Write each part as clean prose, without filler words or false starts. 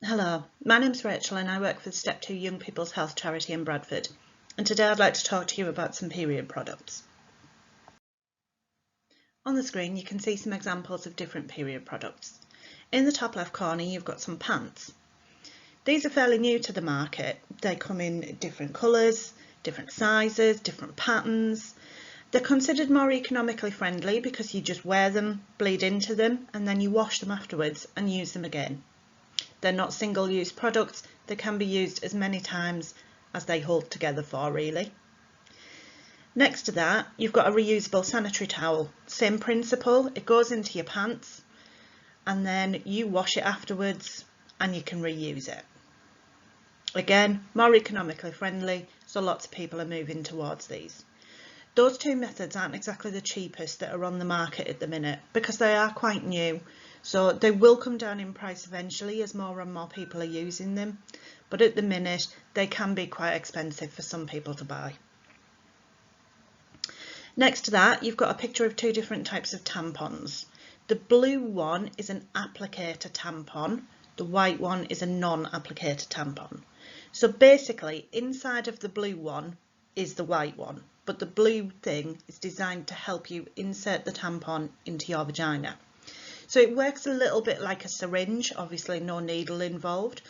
Hello, my name's Rachel and I work for the Step 2 Young People's Health Charity in Bradford, and today I'd like to talk to you about some period products. On the screen you can see some examples of different period products. In the top left corner you've got some pants. These are fairly new to the market. They come in different colours, different sizes, different patterns. They're considered more economically friendly because you just wear them, bleed into them, and then you wash them afterwards and use them again. They're not single-use products, they can be used as many times as they hold together for, really. Next to that, you've got a reusable sanitary towel. Same principle, it goes into your pants and then you wash it afterwards and you can reuse it. Again, more economically friendly, so lots of people are moving towards these. Those two methods aren't exactly the cheapest that are on the market at the minute because they are quite new. So they will come down in price eventually as more and more people are using them. But at the minute, they can be quite expensive for some people to buy. Next to that, you've got a picture of two different types of tampons. The blue one is an applicator tampon. The white one is a non-applicator tampon. So basically, inside of the blue one is the white one, but the blue thing is designed to help you insert the tampon into your vagina. So it works a little bit like a syringe, obviously no needle involved.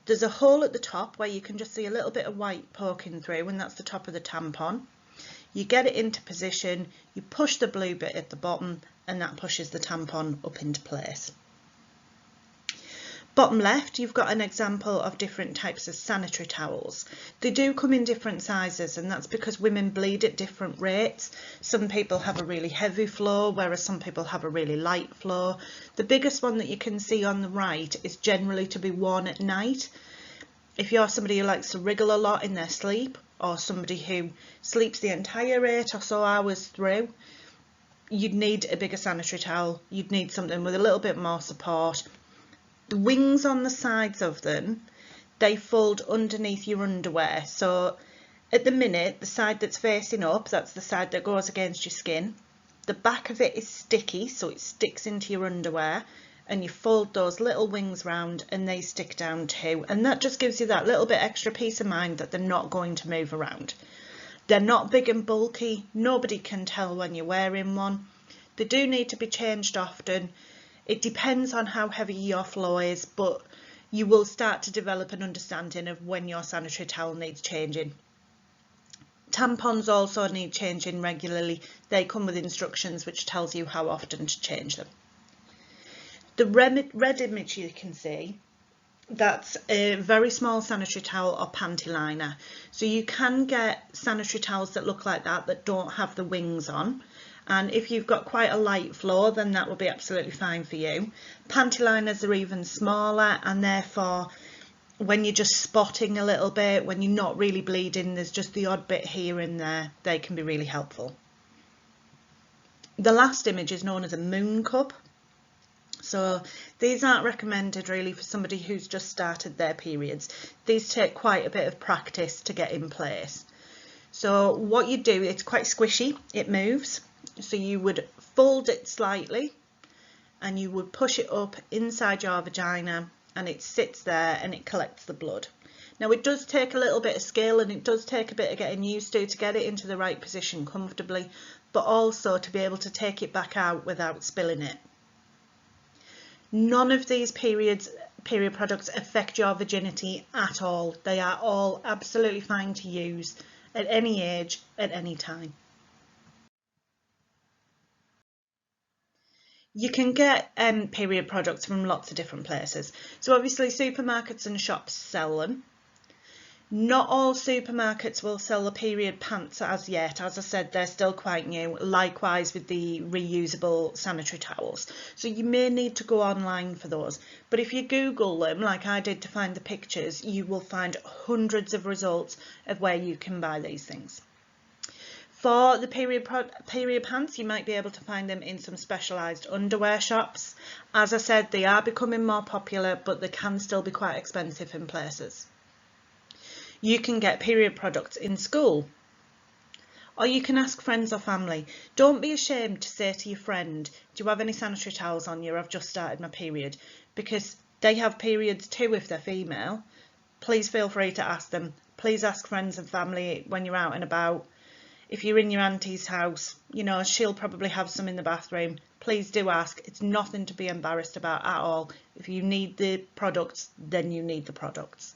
There's a hole at the top where you can just see a little bit of white poking through, and that's the top of the tampon. You get it into position, you push the blue bit at the bottom, and that pushes the tampon up into place. Bottom left, you've got an example of different types of sanitary towels. They do come in different sizes, and that's because women bleed at different rates. Some people have a really heavy flow, whereas some people have a really light flow. The biggest one that you can see on the right is generally to be worn at night. If you're somebody who likes to wriggle a lot in their sleep, or somebody who sleeps the entire 8 or so hours through, you'd need a bigger sanitary towel. You'd need something with a little bit more support. The wings on the sides of them, they fold underneath your underwear. So at the minute, the side that's facing up, that's the side that goes against your skin. The back of it is sticky, so it sticks into your underwear, and you fold those little wings round and they stick down too, and that just gives you that little bit extra peace of mind that they're not going to move around. They're not big and bulky, nobody can tell when you're wearing one. They do need to be changed often. It depends on how heavy your flow is, but you will start to develop an understanding of when your sanitary towel needs changing. Tampons also need changing regularly. They come with instructions which tells you how often to change them. The red image you can see, that's a very small sanitary towel or panty liner. So you can get sanitary towels that look like that don't have the wings on. And if you've got quite a light flow, then that will be absolutely fine for you. Panty liners are even smaller, and therefore when you're just spotting a little bit, when you're not really bleeding, there's just the odd bit here and there, they can be really helpful. The last image is known as a moon cup. So these aren't recommended really for somebody who's just started their periods. These take quite a bit of practice to get in place. So what you do, it's quite squishy, it moves. So you would fold it slightly and you would push it up inside your vagina, and it sits there and it collects the blood. Now it does take a little bit of skill, and it does take a bit of getting used to get it into the right position comfortably, but also to be able to take it back out without spilling it. None of these period products affect your virginity at all. They are all absolutely fine to use at any age, at any time. You can get period products from lots of different places. So obviously supermarkets and shops sell them. Not all supermarkets will sell the period pants as yet. As I said, they're still quite new. Likewise with the reusable sanitary towels. So you may need to go online for those. But if you Google them, like I did to find the pictures, you will find hundreds of results of where you can buy these things. For the period pants, you might be able to find them in some specialised underwear shops. As I said, they are becoming more popular, but they can still be quite expensive in places. You can get period products in school, or you can ask friends or family. Don't be ashamed to say to your friend, do you have any sanitary towels on you? I've just started my period, because They have periods too if they're female. Please feel free to ask them. Please ask friends and family when you're out and about. If you're in your auntie's house, you know, she'll probably have some in the bathroom. Please do ask. It's nothing to be embarrassed about at all. If you need the products, then you need the products.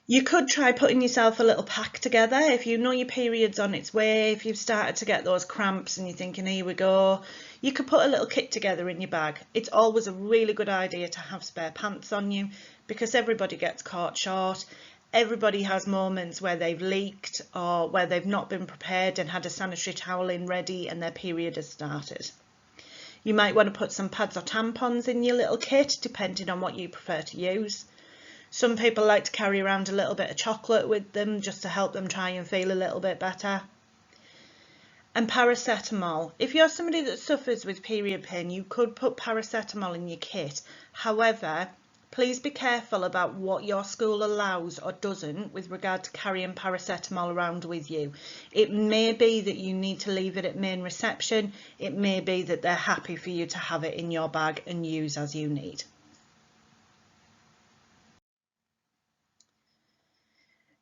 You could try putting yourself a little pack together. If you know your period's on its way, if you've started to get those cramps and you're thinking, here we go, you could put a little kit together in your bag. It's always a really good idea to have spare pants on you because everybody gets caught short. Everybody has moments where they've leaked or where they've not been prepared and had a sanitary towel in ready and their period has started. You might want to put some pads or tampons in your little kit, depending on what you prefer to use. Some people like to carry around a little bit of chocolate with them just to help them try and feel a little bit better. And paracetamol. If you're somebody that suffers with period pain, you could put paracetamol in your kit. However, please be careful about what your school allows or doesn't with regard to carrying paracetamol around with you. It may be that you need to leave it at main reception. It may be that they're happy for you to have it in your bag and use as you need.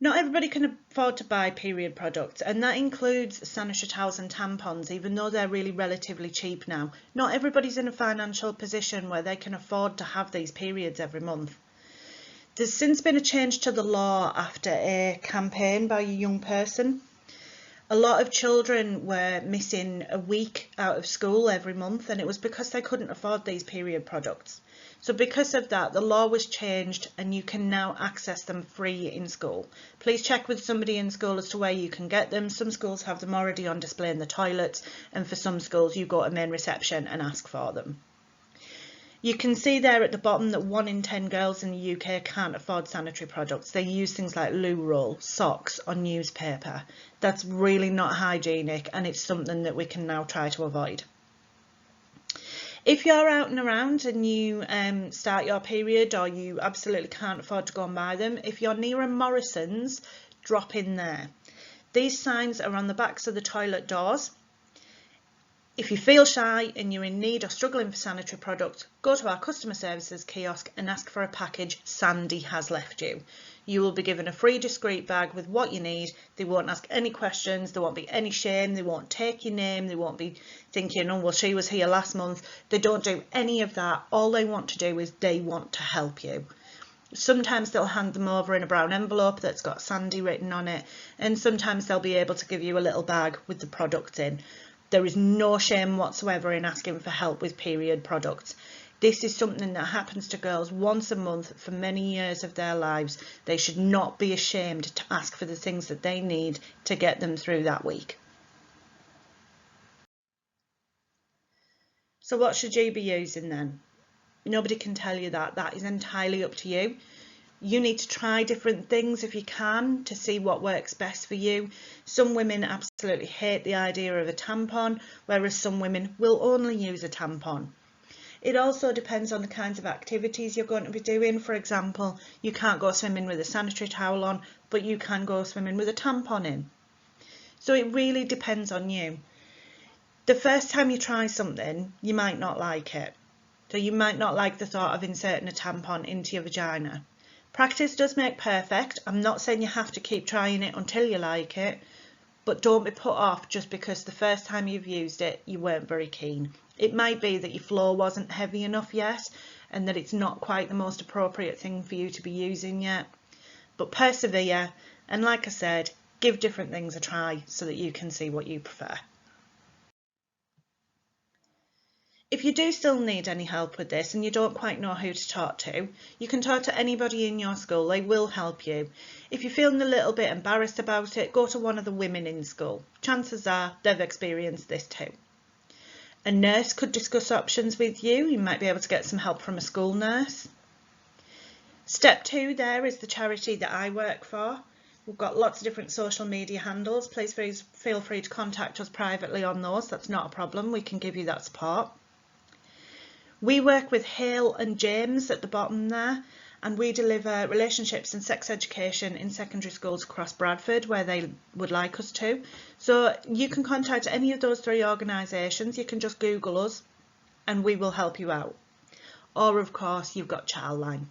Not everybody can afford to buy period products, and that includes sanitary towels and tampons, even though they're really relatively cheap now. Not everybody's in a financial position where they can afford to have these periods every month. There's since been a change to the law after a campaign by a young person. A lot of children were missing a week out of school every month, and it was because they couldn't afford these period products. So because of that, the law was changed and you can now access them free in school. Please check with somebody in school as to where you can get them. Some schools have them already on display in the toilets, and for some schools you go to main reception and ask for them. You can see there at the bottom that 1 in 10 girls in the UK can't afford sanitary products. They use things like loo roll, socks or newspaper. That's really not hygienic, and it's something that we can now try to avoid. If you're out and around and you start your period or you absolutely can't afford to go and buy them, if you're near a Morrison's, drop in there. These signs are on the backs of the toilet doors. If you feel shy and you're in need or struggling for sanitary products, go to our customer services kiosk and ask for a package Sandy has left you. You will be given a free discreet bag with what you need. They won't ask any questions, there won't be any shame, they won't take your name, they won't be thinking, oh well, she was here last month. They don't do any of that. All they want to do is they want to help you. Sometimes they'll hand them over in a brown envelope that's got Sandy written on it, and sometimes they'll be able to give you a little bag with the products in. There is no shame whatsoever in asking for help with period products. This is something that happens to girls once a month for many years of their lives. They should not be ashamed to ask for the things that they need to get them through that week. So what should you be using then? Nobody can tell you that. That is entirely up to you. You need to try different things if you can to see what works best for you. Some women absolutely hate the idea of a tampon, whereas some women will only use a tampon. It also depends on the kinds of activities you're going to be doing. For example, you can't go swimming with a sanitary towel on, but you can go swimming with a tampon in. So it really depends on you. The first time you try something, you might not like it. So you might not like the thought of inserting a tampon into your vagina. Practice does make perfect. I'm not saying you have to keep trying it until you like it, but don't be put off just because the first time you've used it, you weren't very keen. It might be that your floor wasn't heavy enough yet and that it's not quite the most appropriate thing for you to be using yet. But persevere, and like I said, give different things a try so that you can see what you prefer. If you do still need any help with this and you don't quite know who to talk to, you can talk to anybody in your school. They will help you. If you're feeling a little bit embarrassed about it, go to one of the women in school. Chances are they've experienced this too. A nurse could discuss options with you. You might be able to get some help from a school nurse. Step 2 there is the charity that I work for. We've got lots of different social media handles. Please feel free to contact us privately on those. That's not a problem. We can give you that support. We work with Hale and James at the bottom there, and we deliver relationships and sex education in secondary schools across Bradford where they would like us to. So you can contact any of those 3 organisations. You can just Google us and we will help you out. or of course you've got Childline.